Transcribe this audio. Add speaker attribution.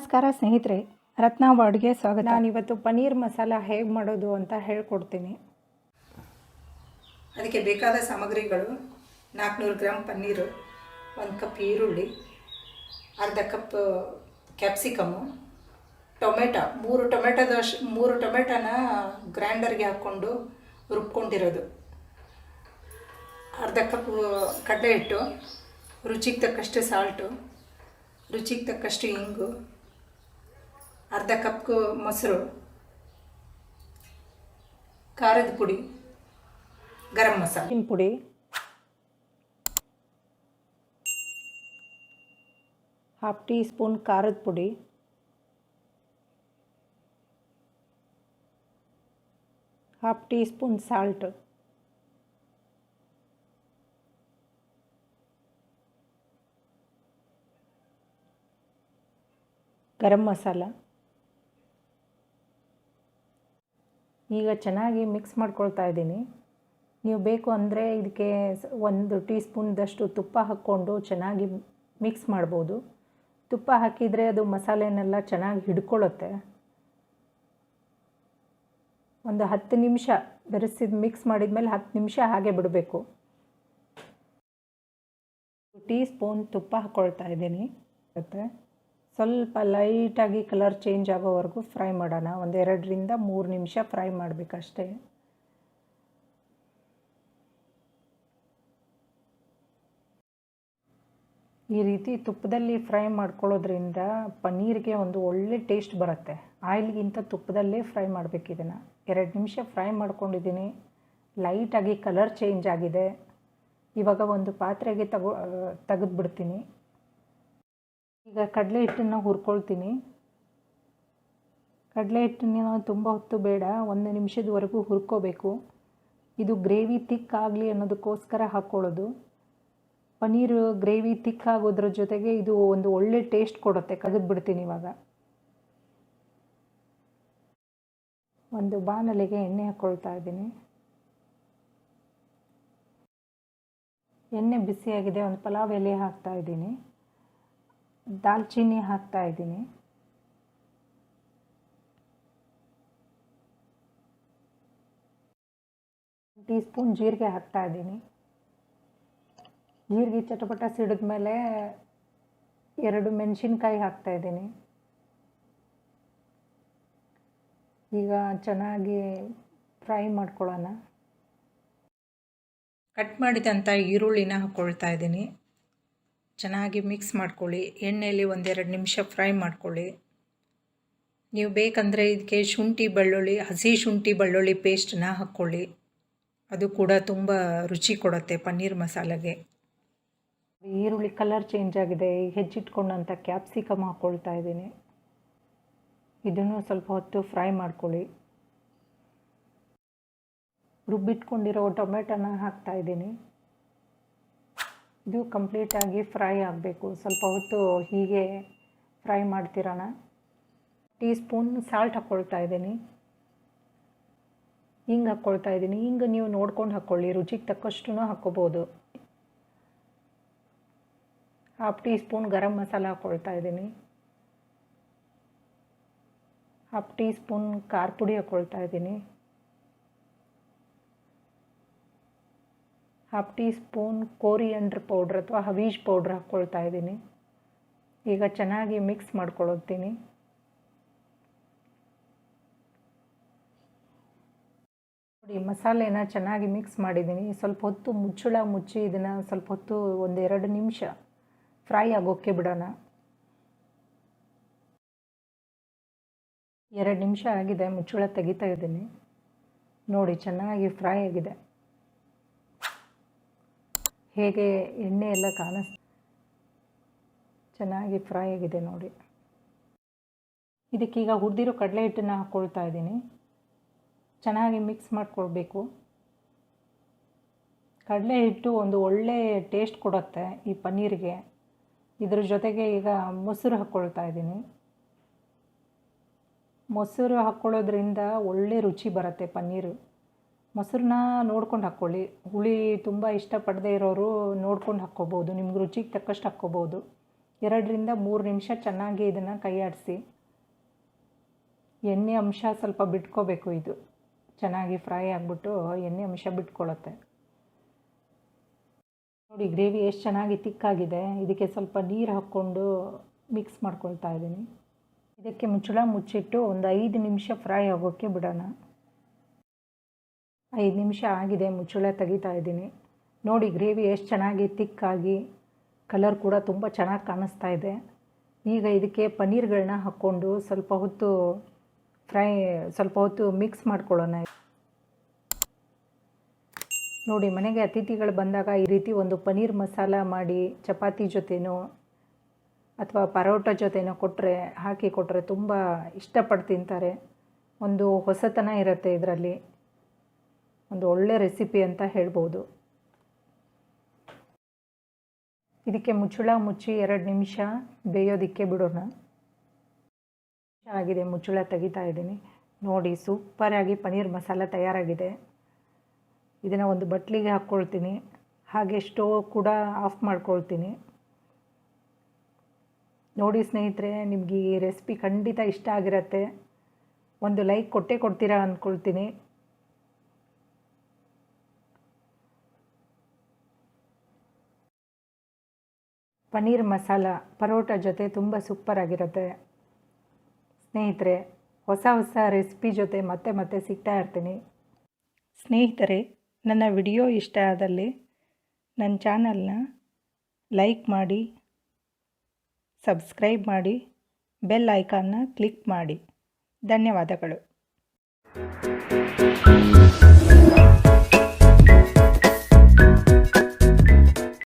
Speaker 1: ನಮಸ್ಕಾರ ಸ್ನೇಹಿತರೆ, ರತ್ನ ವರ್ಡ್ಗೆ ಸ್ವಾಗತ. ನಾನಿವತ್ತು ಪನ್ನೀರ್ ಮಸಾಲ ಹೇಗೆ ಮಾಡೋದು ಅಂತ ಹೇಳ್ಕೊಡ್ತೀನಿ.
Speaker 2: ಅದಕ್ಕೆ ಬೇಕಾದ ಸಾಮಗ್ರಿಗಳು 400 ಗ್ರಾಮ್ ಪನ್ನೀರು, 1 ಕಪ್ ಈರುಳ್ಳಿ, ಅರ್ಧ ಕಪ್ ಕ್ಯಾಪ್ಸಿಕಮ್ಮು, ಟೊಮೆಟೊ 3 ಟೊಮೆಟೊನ ಗ್ರೈಂಡರ್ಗೆ ಹಾಕ್ಕೊಂಡು ರುಬ್ಕೊಂಡಿರೋದು, ಅರ್ಧ ಕಪ್ ಕಡಲೆ ಹಿಟ್ಟು, ರುಚಿಗೆ ತಕ್ಕಷ್ಟು ಸಾಲ್ಟು, ರುಚಿಗೆ ತಕ್ಕಷ್ಟು ಇಂಗು, ಅರ್ಧ ಕಪ್ ಮೊಸರು, ಖಾರದ ಪುಡಿ, ಗರಂ ಮಸಾಲೆ
Speaker 1: ಪುಡಿ, ½ ಟೀ ಸ್ಪೂನ್ ಖಾರದ ಪುಡಿ, ½ tea spoon salt, garam masala. ಈಗ ಚೆನ್ನಾಗಿ ಮಿಕ್ಸ್ ಮಾಡ್ಕೊಳ್ತಾ ಇದ್ದೀನಿ. ನೀವು ಬೇಕು ಅಂದರೆ ಇದಕ್ಕೆ 1 ಟೀ ಸ್ಪೂನ್ದಷ್ಟು ತುಪ್ಪ ಹಾಕ್ಕೊಂಡು ಚೆನ್ನಾಗಿ ಮಿಕ್ಸ್ ಮಾಡ್ಬೋದು. ತುಪ್ಪ ಹಾಕಿದರೆ ಅದು ಮಸಾಲೆನೆಲ್ಲ ಚೆನ್ನಾಗಿ ಹಿಡ್ಕೊಳ್ಳುತ್ತೆ. ಒಂದು 10 ನಿಮಿಷ ಬೆರೆಸಿದ ಮಿಕ್ಸ್ ಮಾಡಿದ್ಮೇಲೆ 10 ನಿಮಿಷ ಹಾಗೆ ಬಿಡಬೇಕು. ಟೀ ಸ್ಪೂನ್ ತುಪ್ಪ ಹಾಕ್ಕೊಳ್ತಾ ಇದ್ದೀನಿ. ಸ್ವಲ್ಪ ಲೈಟಾಗಿ ಕಲರ್ ಚೇಂಜ್ ಆಗೋವರೆಗೂ ಫ್ರೈ ಮಾಡೋಣ. 2 ರಿಂದ 3 ನಿಮಿಷ ಫ್ರೈ ಮಾಡಬೇಕಷ್ಟೇ. ಈ ರೀತಿ ತುಪ್ಪದಲ್ಲಿ ಫ್ರೈ ಮಾಡ್ಕೊಳ್ಳೋದ್ರಿಂದ ಪನ್ನೀರಿಗೆ ಒಂದು ಒಳ್ಳೆ ಟೇಸ್ಟ್ ಬರುತ್ತೆ. ಆಯಿಲ್ಗಿಂತ ತುಪ್ಪದಲ್ಲೇ ಫ್ರೈ ಮಾಡಬೇಕು. ಇದನ್ನು 2 ನಿಮಿಷ ಫ್ರೈ ಮಾಡ್ಕೊಂಡಿದ್ದೀನಿ. ಲೈಟಾಗಿ ಕಲರ್ ಚೇಂಜ್ ಆಗಿದೆ. ಇವಾಗ ಒಂದು ಪಾತ್ರೆಗೆ ತೆಗೆದುಬಿಡ್ತೀನಿ. ಈಗ ಕಡಲೆ ಹಿಟ್ಟನ್ನು ಹುರ್ಕೊಳ್ತೀನಿ. ಕಡಲೆ ಹಿಟ್ಟನ್ನು ತುಂಬ ಹೊತ್ತು ಬೇಡ, 1 ನಿಮಿಷದವರೆಗೂ ಹುರ್ಕೋಬೇಕು. ಇದು ಗ್ರೇವಿ ತಿಕ್ ಆಗಲಿ ಅನ್ನೋದಕ್ಕೋಸ್ಕರ ಹಾಕ್ಕೊಳ್ಳೋದು. ಪನ್ನೀರು ಗ್ರೇವಿ ತಿಕ್ ಆಗೋದ್ರ ಜೊತೆಗೆ ಇದು ಒಂದು ಒಳ್ಳೆ ಟೇಸ್ಟ್ ಕೊಡುತ್ತೆ. ತೆಗೆದುಬಿಡ್ತೀನಿ ಇವಾಗ. ಒಂದು ಬಾಣಲೆಗೆ ಎಣ್ಣೆ ಹಾಕ್ಕೊಳ್ತಾ ಇದ್ದೀನಿ. ಎಣ್ಣೆ ಬಿಸಿಯಾಗಿದೆ. ಒಂದು ಪಲಾವ್ ಎಲೆ ಹಾಕ್ತಾ ಇದ್ದೀನಿ. ದಾಲ್ಚಿನ್ನಿ ಹಾಕ್ತಾ ಇದ್ದೀನಿ. ಟೀ ಸ್ಪೂನ್ ಜೀರಿಗೆ ಹಾಕ್ತಾ ಇದ್ದೀನಿ. ಜೀರಿಗೆ ಚಟಪಟ ಸಿಡಿದ ಮೇಲೆ 2 ಮೆಣಸಿನ್ಕಾಯಿ ಹಾಕ್ತಾ ಇದ್ದೀನಿ. ಈಗ ಚೆನ್ನಾಗಿ ಫ್ರೈ ಮಾಡ್ಕೊಳ್ಳೋಣ.
Speaker 2: ಕಟ್ ಮಾಡಿದಂಥ ಈರುಳ್ಳಿನ ಹಾಕ್ಕೊಳ್ತಾ ಇದ್ದೀನಿ. ಚೆನ್ನಾಗಿ ಮಿಕ್ಸ್ ಮಾಡ್ಕೊಳ್ಳಿ. ಎಣ್ಣೆಯಲ್ಲಿ 1-2 ನಿಮಿಷ ಫ್ರೈ ಮಾಡ್ಕೊಳ್ಳಿ. ನೀವು ಬೇಕಂದರೆ ಇದಕ್ಕೆ ಹಸಿ ಶುಂಠಿ ಬೆಳ್ಳುಳ್ಳಿ ಪೇಸ್ಟನ್ನ ಹಾಕ್ಕೊಳ್ಳಿ. ಅದು ಕೂಡ ತುಂಬ ರುಚಿ ಕೊಡುತ್ತೆ ಪನ್ನೀರ್ ಮಸಾಲೆಗೆ.
Speaker 1: ಈರುಳ್ಳಿ ಕಲರ್ ಚೇಂಜ್ ಆಗಿದೆ. ಈಗ ಹೆಚ್ಚಿಟ್ಕೊಂಡಂಥ ಕ್ಯಾಪ್ಸಿಕಮ್ ಹಾಕ್ಕೊಳ್ತಾ ಇದ್ದೀನಿ. ಇದನ್ನು ಸ್ವಲ್ಪ ಹೊತ್ತು ಫ್ರೈ ಮಾಡ್ಕೊಳ್ಳಿ. ರುಬ್ಬಿಟ್ಕೊಂಡಿರೋ ಟೊಮೆಟೊನ ಹಾಕ್ತಾ ಇದ್ದೀನಿ. ಇದು ಕಂಪ್ಲೀಟಾಗಿ ಫ್ರೈ ಆಗಬೇಕು. ಸ್ವಲ್ಪ ಹೊತ್ತು ಹೀಗೆ ಫ್ರೈ ಮಾಡ್ತಿರೋಣ. ಟೀ ಸ್ಪೂನ್ ಸಾಲ್ಟ್ ಹಾಕ್ಕೊಳ್ತಾ ಇದ್ದೀನಿ. ಹಿಂಗೆ ಹಾಕ್ಕೊಳ್ತಾ ಇದ್ದೀನಿ. ಹಿಂಗೆ ನೀವು ನೋಡ್ಕೊಂಡು ಹಾಕ್ಕೊಳ್ಳಿ. ರುಚಿಗೆ ತಕ್ಕಷ್ಟು ಹಾಕ್ಕೋಬೋದು. ½ ಟೀ ಸ್ಪೂನ್ ಗರಂ ಮಸಾಲ ಹಾಕ್ಕೊಳ್ತಾ ಇದ್ದೀನಿ. ½ ಟೀ ಸ್ಪೂನ್ ಖಾರ ಪುಡಿ ಹಾಕ್ಕೊಳ್ತಾ ಇದ್ದೀನಿ. ½ ಟೀ ಸ್ಪೂನ್ ಕೋರಿಯಂಡ್ರ್ ಪೌಡ್ರ್ ಅಥವಾ ಹವೀಜ್ ಪೌಡ್ರ್ ಹಾಕ್ಕೊಳ್ತಾ ಇದ್ದೀನಿ. ಈಗ ಚೆನ್ನಾಗಿ ಮಿಕ್ಸ್ ಮಾಡ್ಕೊಳ್ತೀನಿ. ನೋಡಿ, ಮಸಾಲೆನ ಚೆನ್ನಾಗಿ ಮಿಕ್ಸ್ ಮಾಡಿದ್ದೀನಿ. ಸ್ವಲ್ಪ ಹೊತ್ತು ಮುಚ್ಚಳ ಮುಚ್ಚಿ ಇದನ್ನು ಸ್ವಲ್ಪ ಹೊತ್ತು 1-2 ನಿಮಿಷ ಫ್ರೈ ಆಗೋಕ್ಕೆ ಬಿಡೋಣ. 2 ನಿಮಿಷ ಆಗಿದೆ. ಮುಚ್ಚಳ ತೆಗಿತಾ ಇದ್ದೀನಿ. ನೋಡಿ, ಚೆನ್ನಾಗಿ ಫ್ರೈ ಆಗಿದೆ. ಹೇಗೆ ಎಣ್ಣೆ ಎಲ್ಲ ಚೆನ್ನಾಗಿ ಫ್ರೈ ಆಗಿದೆ ನೋಡಿ. ಇದಕ್ಕೀಗ ಹುರಿದಿರೋ ಕಡಲೆ ಹಿಟ್ಟನ್ನು ಹಾಕ್ಕೊಳ್ತಾ ಇದ್ದೀನಿ. ಚೆನ್ನಾಗಿ ಮಿಕ್ಸ್ ಮಾಡ್ಕೊಳ್ಬೇಕು. ಕಡಲೆ ಹಿಟ್ಟು ಒಂದು ಒಳ್ಳೆ ಟೇಸ್ಟ್ ಕೊಡುತ್ತೆ ಈ ಪನ್ನೀರಿಗೆ. ಇದ್ರ ಜೊತೆಗೆ ಈಗ ಮೊಸರು ಹಾಕ್ಕೊಳ್ತಾ ಇದ್ದೀನಿ. ಮೊಸರು ಹಾಕ್ಕೊಳ್ಳೋದ್ರಿಂದ ಒಳ್ಳೆ ರುಚಿ ಬರುತ್ತೆ ಪನ್ನೀರು. ಮೊಸರನ್ನ ನೋಡ್ಕೊಂಡು ಹಾಕ್ಕೊಳ್ಳಿ. ಹುಳಿ ತುಂಬ ಇಷ್ಟಪಡದೇ ಇರೋರು ನೋಡ್ಕೊಂಡು ಹಾಕ್ಕೋಬೋದು. ನಿಮ್ಗೆ ರುಚಿಗೆ ತಕ್ಕಷ್ಟು ಹಾಕ್ಕೋಬೋದು. 2ರಿಂದ 3 ನಿಮಿಷ ಚೆನ್ನಾಗಿ ಇದನ್ನು ಕೈಯಾಡಿಸಿ. ಎಣ್ಣೆ ಅಂಶ ಸ್ವಲ್ಪ ಬಿಟ್ಕೋಬೇಕು. ಇದು ಚೆನ್ನಾಗಿ ಫ್ರೈ ಆಗಿಬಿಟ್ಟು ಎಣ್ಣೆ ಅಂಶ ಬಿಟ್ಕೊಳ್ಳುತ್ತೆ. ನೋಡಿ ಗ್ರೇವಿ ಎಷ್ಟು ಚೆನ್ನಾಗಿ ತಿಕ್ಕಾಗಿದೆ. ಇದಕ್ಕೆ ಸ್ವಲ್ಪ ನೀರು ಹಾಕ್ಕೊಂಡು ಮಿಕ್ಸ್ ಮಾಡ್ಕೊಳ್ತಾ ಇದ್ದೀನಿ. ಇದಕ್ಕೆ ಮುಚ್ಚಳ ಮುಚ್ಚಿಟ್ಟು ಒಂದು 5 ನಿಮಿಷ ಫ್ರೈ ಆಗೋಕ್ಕೆ ಬಿಡೋಣ. 5 ನಿಮಿಷ ಆಗಿದೆ, ಮುಚ್ಚಳ ತೆಗಿತಾ ಇದ್ದೀನಿ. ನೋಡಿ ಗ್ರೇವಿ ಎಷ್ಟು ಚೆನ್ನಾಗಿ ತಿಕ್ಕಾಗಿ ಕಲರ್ ಕೂಡ ತುಂಬ ಚೆನ್ನಾಗಿ ಕಾಣಿಸ್ತಾ ಇದೆ. ಈಗ ಇದಕ್ಕೆ ಪನ್ನೀರ್ಗಳನ್ನ ಹಾಕ್ಕೊಂಡು ಸ್ವಲ್ಪ ಹೊತ್ತು ಮಿಕ್ಸ್ ಮಾಡ್ಕೊಳ್ಳೋಣ. ನೋಡಿ ಮನೆಗೆ ಅತಿಥಿಗಳು ಬಂದಾಗ ಈ ರೀತಿ ಒಂದು ಪನ್ನೀರ್ ಮಸಾಲ ಮಾಡಿ ಚಪಾತಿ ಜೊತೆನೋ ಅಥವಾ ಪರೋಟ ಜೊತೆನೋ ಹಾಕಿ ಕೊಟ್ಟರೆ ತುಂಬ ಇಷ್ಟಪಟ್ಟು ತಿಂತಾರೆ. ಒಂದು ಹೊಸತನ ಇರುತ್ತೆ ಇದರಲ್ಲಿ. ಒಂದು ಒಳ್ಳೆ ರೆಸಿಪಿ ಅಂತ ಹೇಳ್ಬೋದು. ಇದಕ್ಕೆ ಮುಚ್ಚಳ ಮುಚ್ಚಿ 2 ನಿಮಿಷ ಬೇಯೋದಕ್ಕೆ ಬಿಡೋಣ. ಆಗಿದೆ, ಮುಚ್ಚಳ ತೆಗಿತಾ ಇದ್ದೀನಿ. ನೋಡಿ ಸೂಪರಾಗಿ ಪನ್ನೀರ್ ಮಸಾಲ ತಯಾರಾಗಿದೆ. ಇದನ್ನು ಒಂದು ಬಟ್ಲಿಗೆ ಹಾಕ್ಕೊಳ್ತೀನಿ. ಹಾಗೆ ಸ್ಟೋವ್ ಕೂಡ ಆಫ್ ಮಾಡ್ಕೊಳ್ತೀನಿ. ನೋಡಿ ಸ್ನೇಹಿತರೆ, ನಿಮಗೆ ಈ ರೆಸಿಪಿ ಖಂಡಿತ ಇಷ್ಟ ಆಗಿರುತ್ತೆ. ಒಂದು ಲೈಕ್ ಕೊಡ್ತೀರಾ ಅಂದ್ಕೊಳ್ತೀನಿ. ಪನ್ನೀರ್ ಮಸಾಲ ಪರೋಟ ಜೊತೆ ತುಂಬ ಸೂಪರಾಗಿರುತ್ತೆ. ಸ್ನೇಹಿತರೆ, ಹೊಸ ರೆಸಿಪಿ ಜೊತೆ ಮತ್ತೆ ಸಿಗ್ತಾ ಇರ್ತೀನಿ. ಸ್ನೇಹಿತರೆ, ನನ್ನ ವಿಡಿಯೋ ಇಷ್ಟ ಆದಲ್ಲಿ ನನ್ನ ಚಾನಲ್ನ ಲೈಕ್ ಮಾಡಿ, ಸಬ್ಸ್ಕ್ರೈಬ್ ಮಾಡಿ, ಬೆಲ್ ಐಕಾನ್ನ ಕ್ಲಿಕ್ ಮಾಡಿ. ಧನ್ಯವಾದಗಳು.